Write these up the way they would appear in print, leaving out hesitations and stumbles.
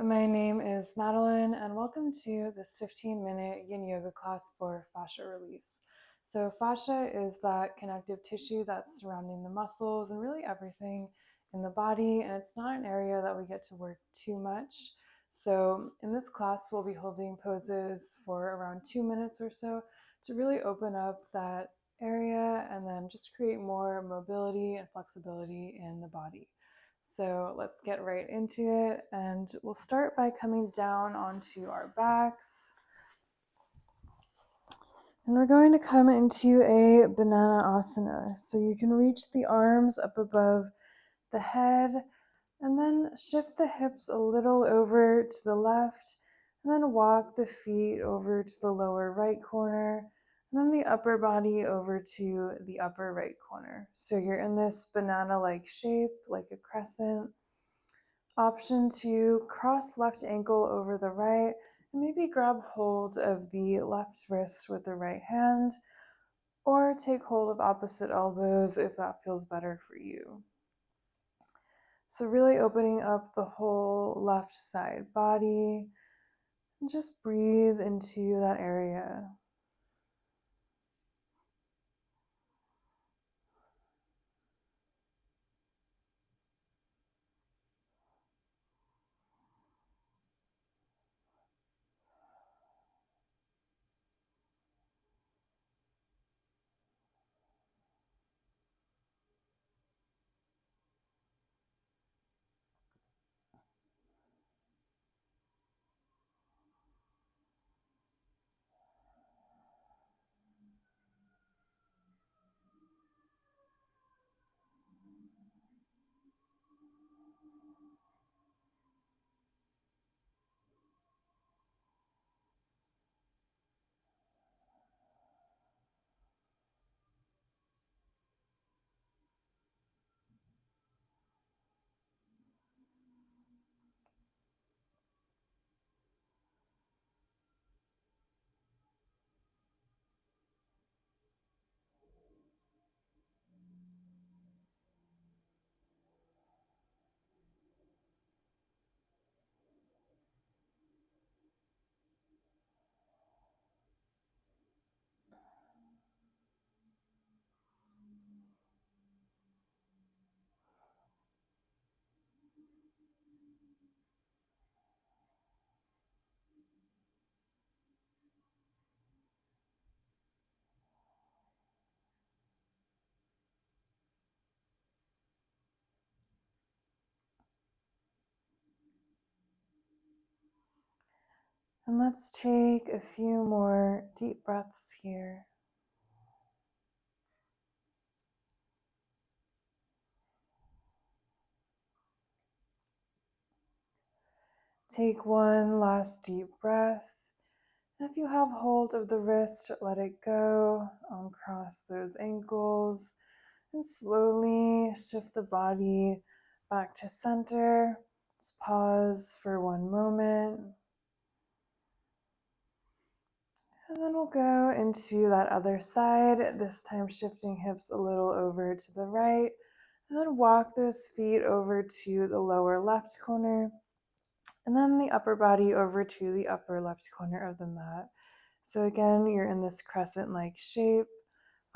my name is Madeline, and welcome to this 15-minute yin yoga class for fascia release. So, fascia is that connective tissue that's surrounding the muscles and really everything in the body, and it's not an area that we get to work too much. So, in this class, we'll be holding poses for around 2 minutes or so to really open up that area and then just create more mobility and flexibility in the body. So let's get right into it, and we'll start by coming down onto our backs. And we're going to come into a banana asana. So you can reach the arms up above the head, and then shift the hips a little over to the left, and then walk the feet over to the lower right corner, and then the upper body over to the upper right corner. So you're in this banana-like shape, like a crescent. Option 2, cross left ankle over the right, and maybe grab hold of the left wrist with the right hand, or take hold of opposite elbows if that feels better for you. So really opening up the whole left side body, and just breathe into that area. And let's take a few more deep breaths here. Take one last deep breath. And if you have hold of the wrist, let it go. Uncross those ankles and slowly shift the body back to center. Let's pause for one moment. And then we'll go into that other side, this time shifting hips a little over to the right. And then walk those feet over to the lower left corner. And then the upper body over to the upper left corner of the mat. So again, you're in this crescent-like shape.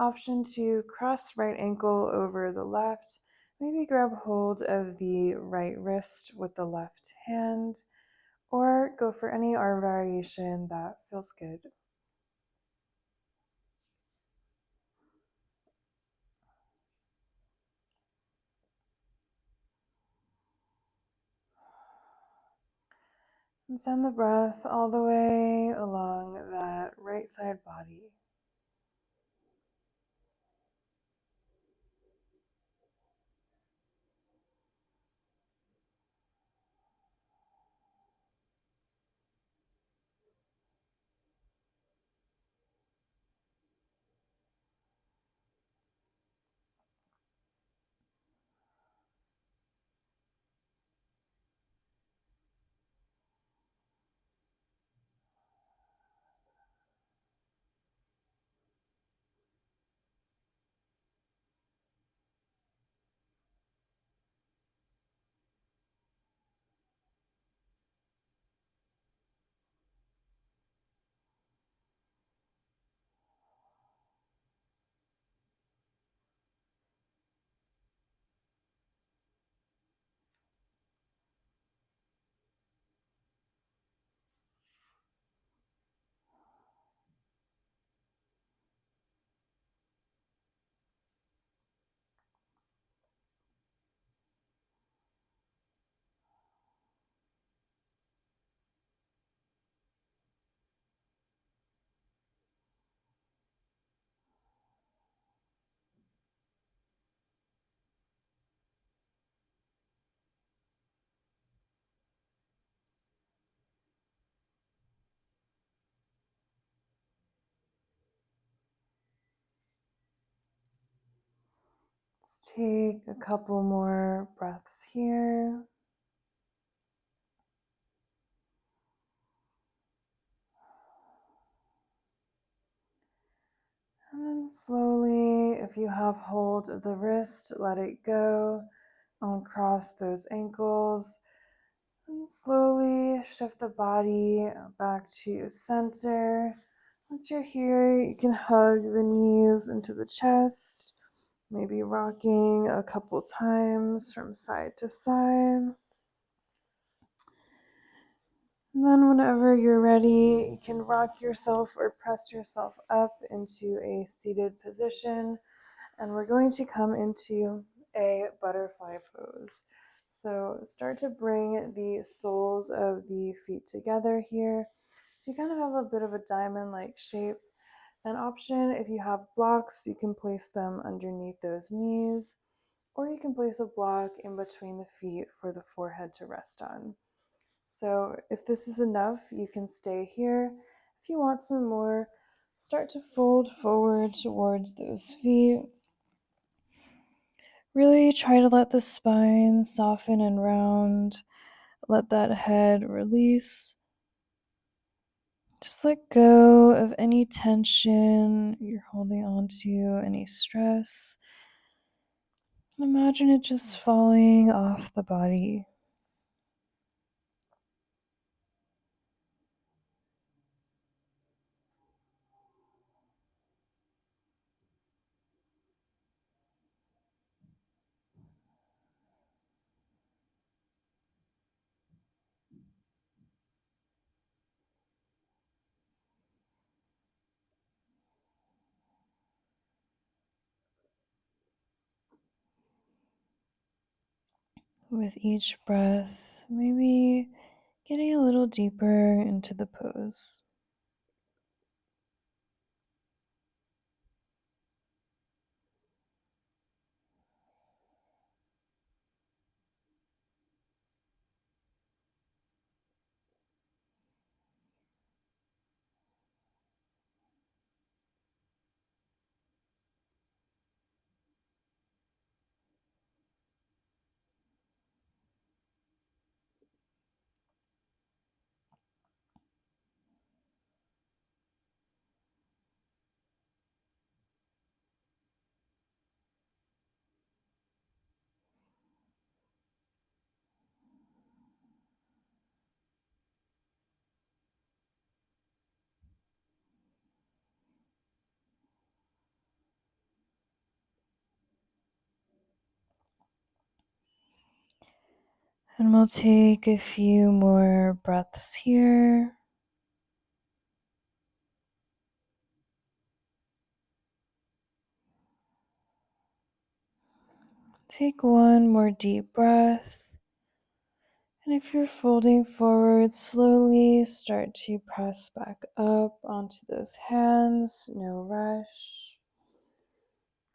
Option 2, cross right ankle over the left. Maybe grab hold of the right wrist with the left hand, or go for any arm variation that feels good. And send the breath all the way along that right side body. Take a couple more breaths here. And then slowly, if you have hold of the wrist, let it go. Uncross those ankles. And slowly shift the body back to center. Once you're here, you can hug the knees into the chest, maybe rocking a couple times from side to side. And then whenever you're ready, you can rock yourself or press yourself up into a seated position. And we're going to come into a butterfly pose. So start to bring the soles of the feet together here. So you kind of have a bit of a diamond-like shape. An option, if you have blocks, you can place them underneath those knees, or you can place a block in between the feet for the forehead to rest on. So if this is enough, you can stay here. If you want some more, start to fold forward towards those feet. Really try to let the spine soften and round. Let that head release. Just let go of any tension you're holding on to, any stress. And imagine it just falling off the body. With each breath, maybe getting a little deeper into the pose. And we'll take a few more breaths here. Take one more deep breath. And if you're folding forward, slowly start to press back up onto those hands, no rush.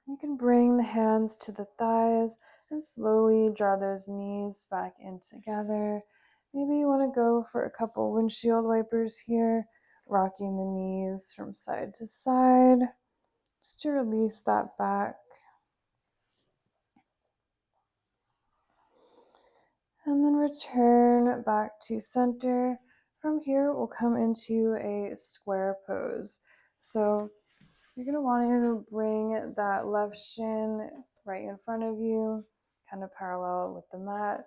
You can bring the hands to the thighs and slowly draw those knees back in together. Maybe you want to go for a couple windshield wipers here, rocking the knees from side to side, just to release that back. And then return back to center. From here, we'll come into a square pose. So you're going to want to bring that left shin right in front of you, kind of parallel with the mat.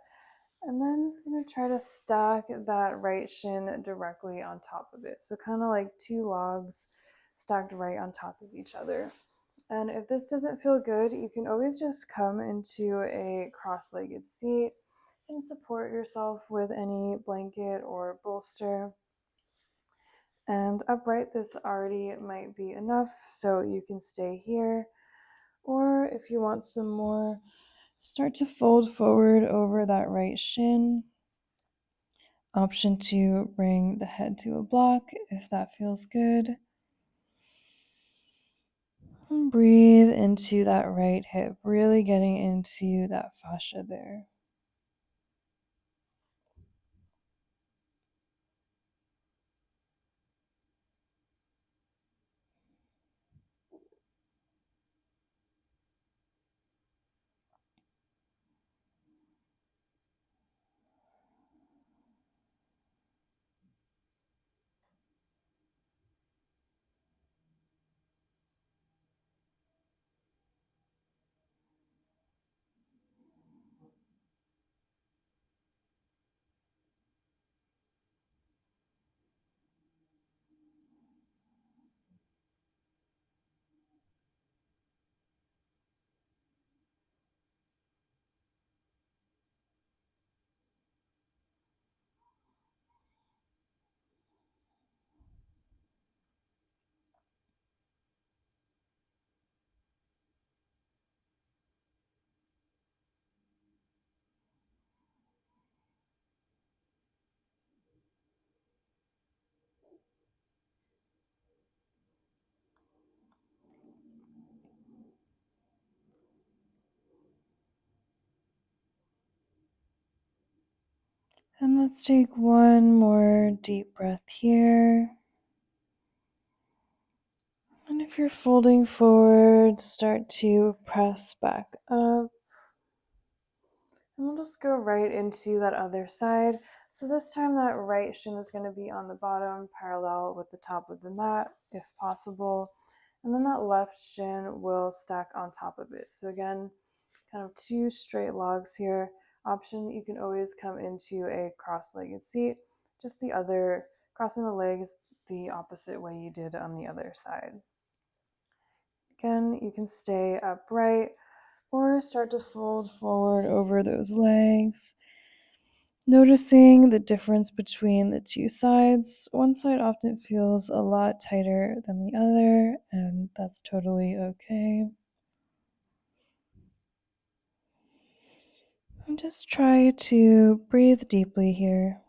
And then you're going to try to stack that right shin directly on top of it. So kind of like two logs stacked right on top of each other. And if this doesn't feel good, you can always just come into a cross-legged seat and support yourself with any blanket or bolster. And upright, this already might be enough, so you can stay here. Or if you want some more, start to fold forward over that right shin. Option 2, bring the head to a block if that feels good. And breathe into that right hip, really getting into that fascia there. And let's take one more deep breath here. And if you're folding forward, start to press back up. And we'll just go right into that other side. So this time that right shin is going to be on the bottom, parallel with the top of the mat, if possible. And then that left shin will stack on top of it. So again, kind of two straight logs here. Option, you can always come into a cross-legged seat, just the other, crossing the legs the opposite way you did on the other side. Again, you can stay upright or start to fold forward over those legs. Noticing the difference between the two sides. One side often feels a lot tighter than the other, and that's totally okay. And just try to breathe deeply here.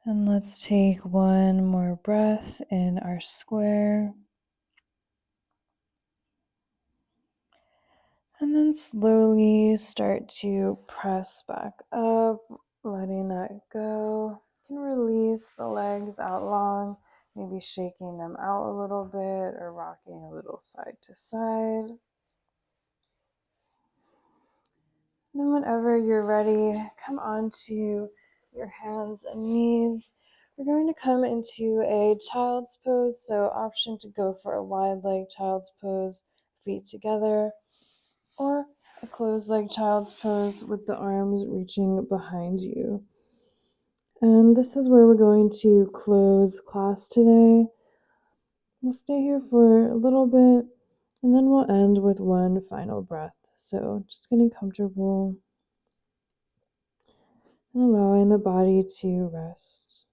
And let's take one more breath in our square. And then slowly start to press back up, letting that go. You can release the legs out long, maybe shaking them out a little bit or rocking a little side to side. Then whenever you're ready, come onto your hands and knees. We're going to come into a child's pose, so option to go for a wide leg child's pose, feet together, or a closed leg child's pose with the arms reaching behind you. And this is where we're going to close class today. We'll stay here for a little bit and then we'll end with one final breath. So just getting comfortable and allowing the body to rest.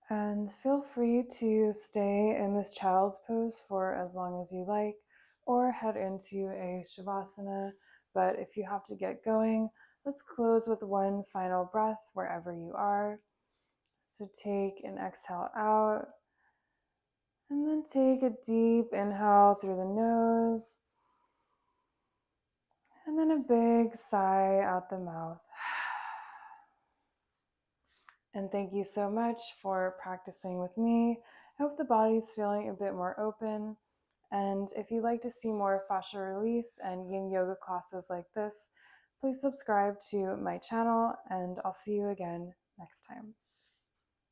And feel free to stay in this child's pose for as long as you like, or head into a shavasana. But if you have to get going, let's close with one final breath wherever you are. So take an exhale out, and then take a deep inhale through the nose, and then a big sigh out the mouth. And thank you so much for practicing with me. I hope the body's feeling a bit more open. And if you'd like to see more fascia release and yin yoga classes like this, please subscribe to my channel, and I'll see you again next time.